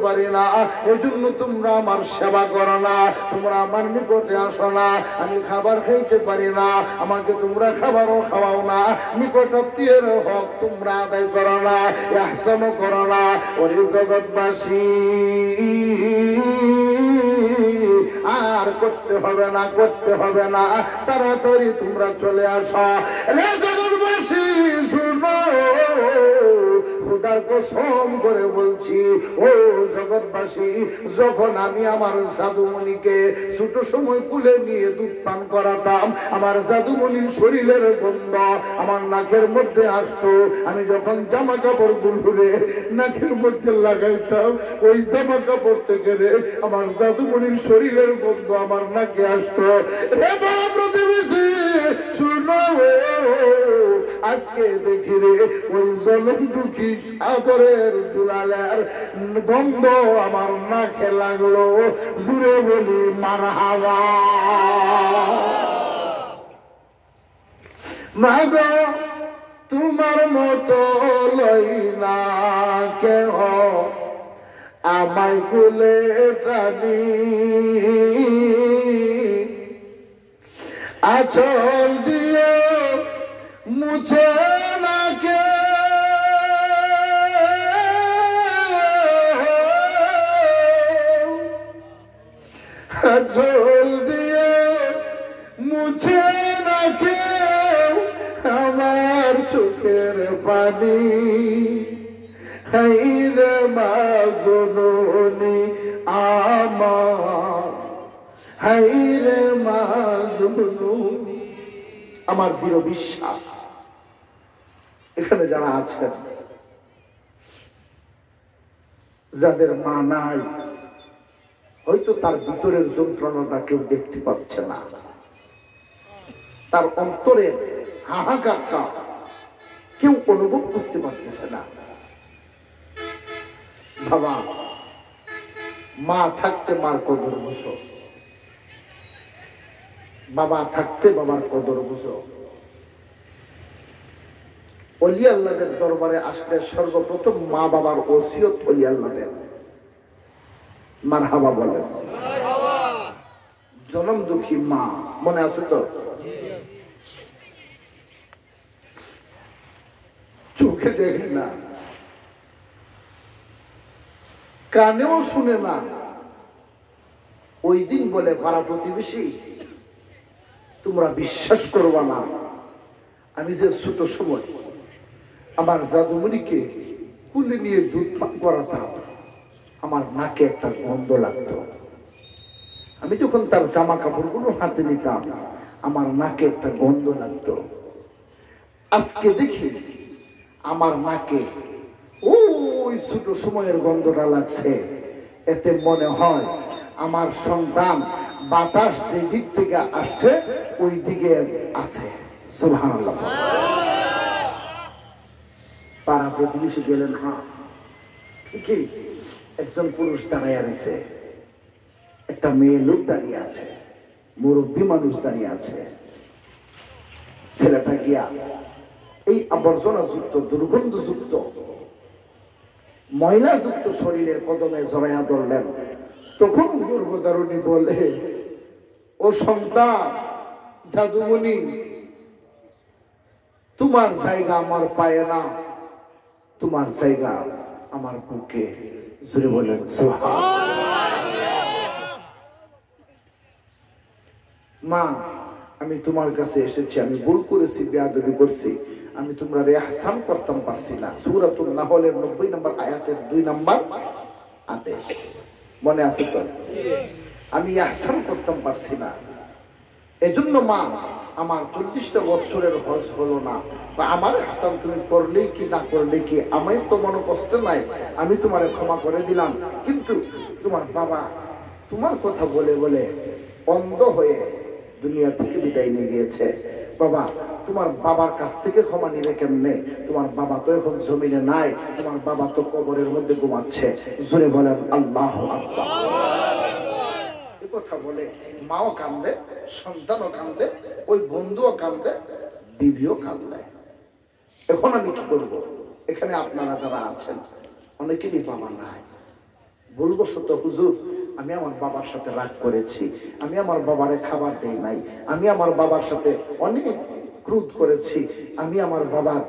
পারি না, এজন্য তোমরা আমার সেবা করো না, তোমরা আমার নিকটে আসো না। আমি খাবার খাইতে পারি না, আমাকে তোমরা খাবারও খাওয়াও না, নিকটাত্মীয়ের হক তোমরা আদায় করো না, ইহসানও করো না। ওরে জগৎবাসী, আর করতে হবে না, করতে হবে না, তাড়াতাড়ি তোমরা চলে আসো। রে জগৎবাসী শুনো, খোদার কসম করে বলছি, ও জগৎবাসী, যখন আমি আমার জাদুমণিকে ছোট সময় কুলে নিয়ে দুধ পান করাতাম, আমার জাদুমণির শরীরের গন্ধ আমার নাকের মধ্যে আসতো। আমি যখন জামা কাপড় গুলগুলে নাকের মধ্যে লাগাইতাম, ওই জামা কাপড় থেকে আমার জাদুমণির শরীরের গন্ধ আমার নাকে আসতো। হে বাবা প্রতিবেশী শুনো, আজকে দেখি রে ওই জলম দুঃখী সাগরের দুলালের গন্ধ আমার নাকে লাগলো। জুড়ে বলি মারহাবা। মাগো তোমার মতো লই না কেহ আমায় কুলে টানি, আঁচল দিয়ে মুছে না কে আঁচল দিয়ে মুছে না কে আমার চোখের পানি। হাইরে মা জননী আমার, হাইরে মা জননী আমার। দৃঢ় বিশ্বাস এখানে যারা আছেন, যাদের মা নাই, হয়তো তার ভিতরের যন্ত্রণাটা কেউ দেখতে পাচ্ছে না, তার অন্তরের হাহাকারটা কেউ অনুভব করতে পারতেছে না। বাবা, মা থাকতে মার কদর বুঝো, বাবা থাকতে বাবার কদর বুঝো। ওলি আল্লাহদের দরবারে আসলে সর্বপ্রথম মা বাবার ওসিয়ত ওলি আল্লাহদের। মারহাবা বলেন। জনম দুঃখী মা মনে আছে তো? চোখে দেখে না, কানেও শুনে না। ওই দিন বলে পাড়া প্রতিবেশী, তোমরা বিশ্বাস করবা না, আমি যে ছোট সময় আমার জাদুমণিকে কুলে নিয়ে দুধ পান করাতাম, আমার নাকে একটা গন্ধ লাগতো। আমি যখন তার জামা কাপড়গুলো হাতে নিতাম, আমার নাকে একটা গন্ধ লাগতো। আজকে দেখি আমার নাকে ওই ছোট সময়ের গন্ধটা লাগছে। এতে মনে হয় আমার সন্তান বাতাস যে দিক থেকে আসছে ওই দিকে আছে। সুবহানাল্লাহ। পাড়া প্রতিবেশী গেলেন, হ্যাঁ ঠিকই, একজন পুরুষ দাঁড়িয়ে রয়েছে, একটা মেয়ে লোক দাঁড়িয়ে আছে, মুরব্বী মানুষ দাঁড়িয়ে আছে। ছেলেটা গিয়া এই আবর্জনা যুক্ত, দুর্গন্ধ যুক্ত, ময়লা যুক্ত শরীরের কদমে জড়াইয়া ধরলেন। তখন গর্ভধারণী বলে, ও সন্তান জাদুমণি, তোমার জায়গা আমার পায়ে না, তোমার জায়গা আমার বুকে। জোরে বলেন সুবহানাল্লাহ। মা, আমি তোমার কাছে এসেছি, আমি ভুল করেছি, বেয়াদবি করছি, আমি তোমরা ইহসান করতাম পারছি না। সূরাতুন নাহলের 90 নম্বর আয়াতের 2 নম্বর আদেশ মনে আছে তো? আমি ইহসান করতাম পারছি না, এজন্য মা আমার 40টা বছরের হজ হলো না, বা আমার ইহসান তুমি করলেই কি না করলে কি, আমি তো মনে কষ্ট নাই, আমি তোমারে ক্ষমা করে দিলাম। কিন্তু তোমার বাবা তোমার কথা বলে বলে অন্ধ হয়ে দুনিয়া থেকে বিদায় নিয়ে গিয়েছে। বাবা, তোমার বাবার কাছ থেকে ক্ষমা নিবে কেমনে? তোমার বাবা তো এখন জমিনে নাই, তোমার বাবা তো কবরের মধ্যে ঘুমাচ্ছে। জোরে বলেন আল্লাহু আকবার। এই কথা বলে মাও কান্দে, সন্তানও কান্দে, ওই বন্ধুও কান্দে, বিবিও কান্দে। এখন আমি কি করব? এখানে আপনারা যারা আছেন অনেকেরই বাবা নাই, ভুলবশত হুজুর আমি আমার বাবার সাথে রাগ করেছি, আমি আমার বাবারে খাবার দেই নাই, আমি আমার বাবার সাথে অনেক ক্রোধ করেছি, আমি আমার বাবার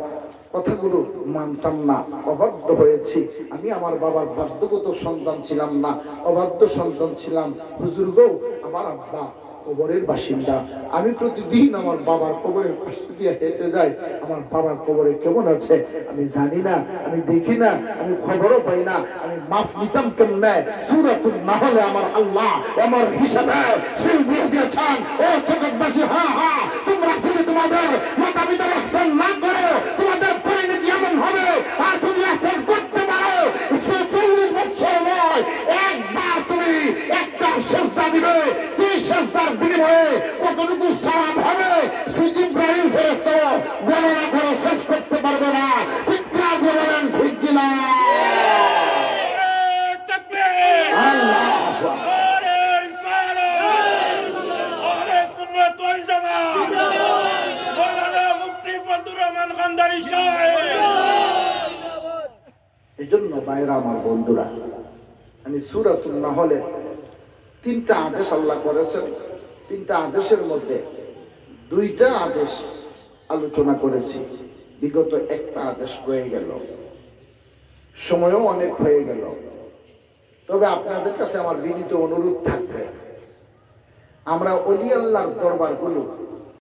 কথাগুলো মানতাম না, অবাধ্য হয়েছি, আমি আমার বাবার বাধ্যগত সন্তান ছিলাম না, অবাধ্য সন্তান ছিলাম। হুজুর গো, আমার আব্বা কবরের বাসিন্দা, আমি প্রতিদিন আমার বাবার কবরের পাশে দিয়ে হেঁটে যাই, আমার বাবার কবরে কেমন আছে আমি জানি না, আমি দেখি না, আমি খবরও পাই না, আমি মাফ নিতাম কেমনে? সূরাতুন নাহলে আমার আল্লাহ আমার হিসাবে সিল দিয়ে দিয়েছেন। ও জগৎবাসী, হ্যাঁ হ্যাঁ, তোমরা যদি তোমাদের মাতা পিতার আহসান না করো, তোমাদের পরিণতি এমন হবে। আর যদি আহসান করতে পারো, 40 বছর নয়, একবার তুমি একটা সেজদা দিবে, সেজদার বিনিময়ে কতটুকু সওয়াব হবে সেই ইব্রাহিম ফেরেশতা গণনা করে শেষ করতে পারবে না। চিৎকার করে বলেন ঠিক কিনা? আল্লাহু আকবার। এজন্য ভাইরা আমার, বন্ধুরা, আমি সূরাতুন নাহলের 3টা আদেশ আল্লাহ করেছেন, 3টা আদেশের মধ্যে 2টা আদেশ আলোচনা করেছি। বিগত একটা আদেশ রয়ে গেল, সময়ও অনেক হয়ে গেল। তবে আপনাদের কাছে আমার বিনীত অনুরোধ থাকবে, আমরা ওলি আল্লাহর দরবারগুলো